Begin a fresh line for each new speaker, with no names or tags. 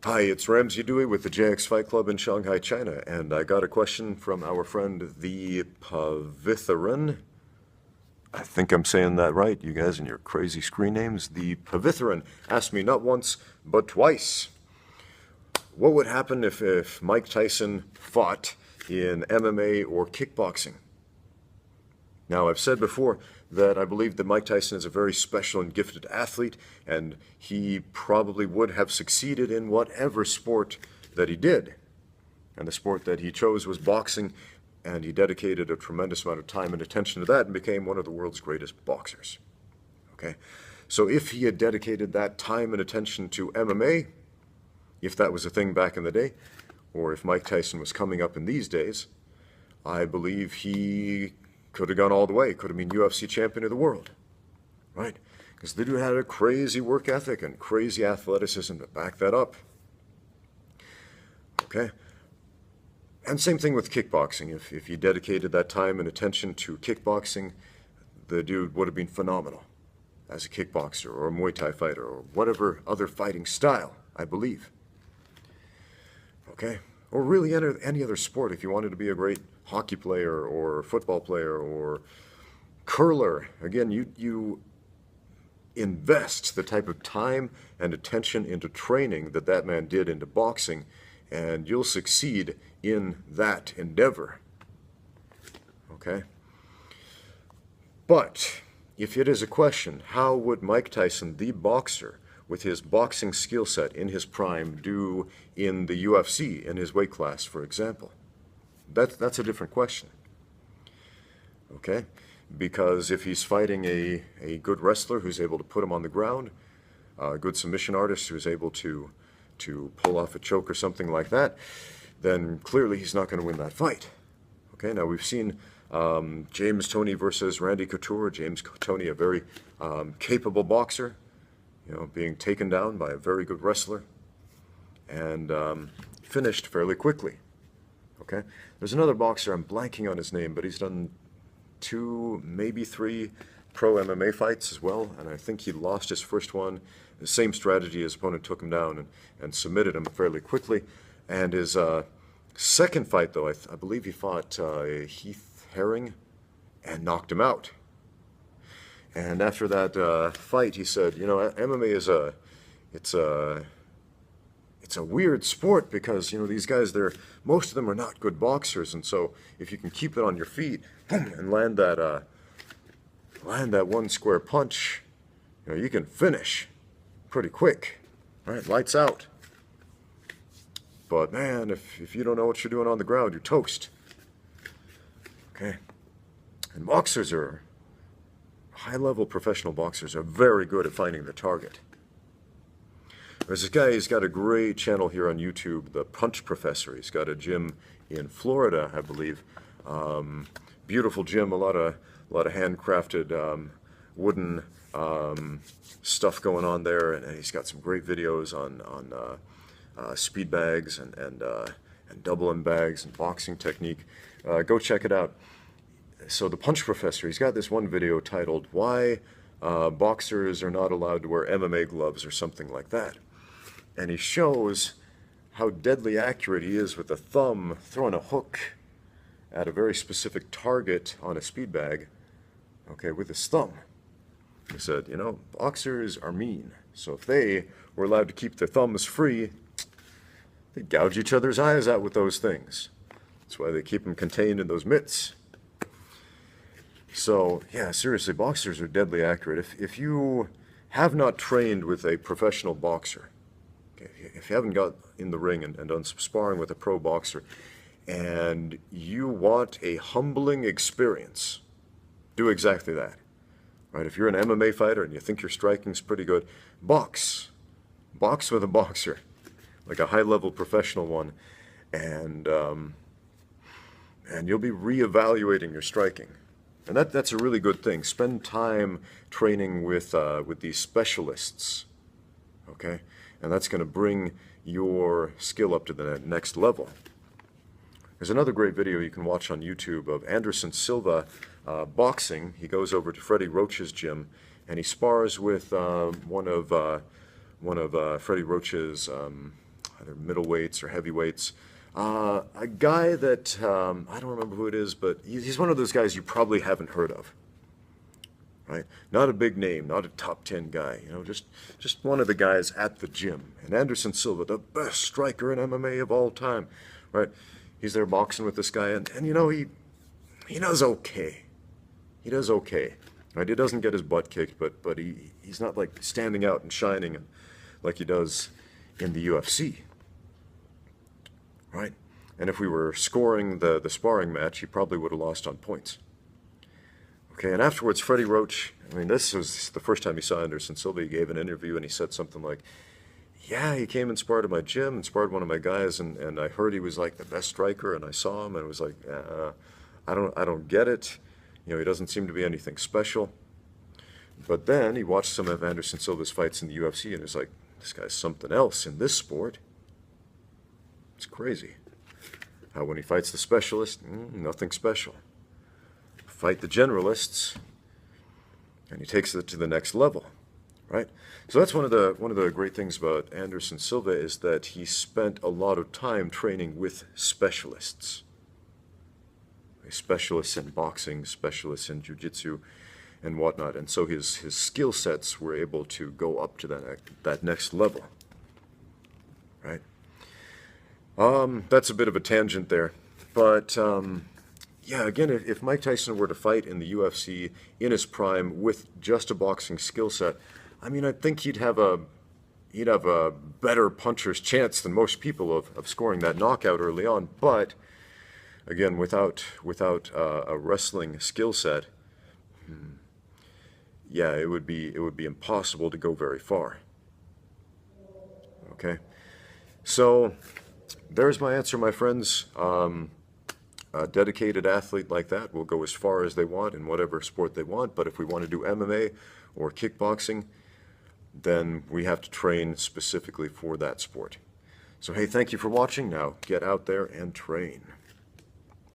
Hi, it's Ramsey Dewey with the JX Fight Club in Shanghai, China, and I got a question from our friend the Pavitharan. I think I'm saying that right, you guys and your crazy screen names. The Pavitharan asked me not once, but twice, what would happen if Mike Tyson fought in MMA or kickboxing? Now, I've said before that I believe that Mike Tyson is a very special and gifted athlete, and he probably would have succeeded in whatever sport that he did. And the sport that he chose was boxing, and he dedicated a tremendous amount of time and attention to that and became one of the world's greatest boxers. Okay? So if he had dedicated that time and attention to MMA, if that was a thing back in the day, or if Mike Tyson was coming up in these days, I believe he could have gone all the way, could have been UFC champion of the world, right? Because the dude had a crazy work ethic and crazy athleticism to back that up. Okay? And same thing with kickboxing. If he dedicated that time and attention to kickboxing, the dude would have been phenomenal as a kickboxer or a Muay Thai fighter or whatever other fighting style, I believe. Okay? Or really any other sport. If you wanted to be a great hockey player or football player or curler, again, you invest the type of time and attention into training that that man did into boxing, and you'll succeed in that endeavor. Okay? But if it is a question, how would Mike Tyson, the boxer, with his boxing skill set in his prime, do in the UFC, in his weight class, for example? That's a different question. Okay? Because if he's fighting a good wrestler who's able to put him on the ground, a good submission artist who's able to pull off a choke or something like that, then clearly he's not going to win that fight. Okay? Now we've seen James Toney versus Randy Couture. James Toney, a very capable boxer, being taken down by a very good wrestler and finished fairly quickly. Okay? There's another boxer, I'm blanking on his name, but he's done 2, maybe 3 pro MMA fights as well, and I think he lost his first one. The same strategy, his opponent took him down and submitted him fairly quickly. And his second fight, though, I believe he fought Heath Herring and knocked him out. And after that fight, he said, MMA is it's a weird sport because, these guys, most of them are not good boxers, and so if you can keep it on your feet and land that one square punch, you can finish pretty quick, right? Lights out. But man, if you don't know what you're doing on the ground, you're toast. Okay? And boxers high-level professional boxers are very good at finding the target. There's this guy, he's got a great channel here on YouTube, the Punch Professor. He's got a gym in Florida, I believe. Beautiful gym, a lot of handcrafted wooden stuff going on there, and he's got some great videos on speed bags and double-in bags and boxing technique. Go check it out. So the Punch Professor, he's got this one video titled, "Why Boxers Are Not Allowed to Wear MMA Gloves," or something like that. And he shows how deadly accurate he is with the thumb, throwing a hook at a very specific target on a speed bag, okay, with his thumb. He said, boxers are mean. So if they were allowed to keep their thumbs free, they'd gouge each other's eyes out with those things. That's why they keep them contained in those mitts. So, yeah, seriously, boxers are deadly accurate. If you have not trained with a professional boxer, okay, if you haven't got in the ring and done some sparring with a pro boxer, and you want a humbling experience, do exactly that. Right? If you're an MMA fighter and you think your striking's pretty good, box. Box with a boxer, like a high-level professional one, and you'll be reevaluating your striking. And that's a really good thing. Spend time training with these specialists, okay? And that's going to bring your skill up to the next level. There's another great video you can watch on YouTube of Anderson Silva boxing. He goes over to Freddie Roach's gym, and he spars with one of Freddie Roach's either middleweights or heavyweights. A guy that, I don't remember who it is, but he's one of those guys you probably haven't heard of, right? Not a big name, not a top 10 guy, you know, just one of the guys at the gym. And Anderson Silva, the best striker in MMA of all time, right? He's there boxing with this guy, and you know, he does okay. He does okay, right? He doesn't get his butt kicked, but he's not like standing out and shining like he does in the UFC, right? And if we were scoring the sparring match, he probably would have lost on points. Okay, and afterwards, Freddie Roach, I mean, this was the first time he saw Anderson Silva. He gave an interview and he said something like, yeah, he came and sparred at my gym and sparred one of my guys, and I heard he was like the best striker, and I saw him, and it was like, I don't get it. You know, he doesn't seem to be anything special. But then he watched some of Anderson Silva's fights in the UFC, and he was like, this guy's something else in this sport. It's crazy. How when he fights the specialist, nothing special. Fight the generalists, and he takes it to the next level, right? So that's one of the great things about Anderson Silva, is that he spent a lot of time training with specialists. Specialists in boxing, specialists in jiu-jitsu, and whatnot. And so his skill sets were able to go up to that next level, right? That's a bit of a tangent there, but yeah, again, if Mike Tyson were to fight in the UFC in his prime with just a boxing skill set, I mean, I think he'd have a better puncher's chance than most people of scoring that knockout early on. But again, without a wrestling skill set, yeah, it would be impossible to go very far. Okay, so there's my answer, my friends. A dedicated athlete like that will go as far as they want in whatever sport they want. But if we want to do MMA or kickboxing, then we have to train specifically for that sport. So hey, thank you for watching. Now get out there and train.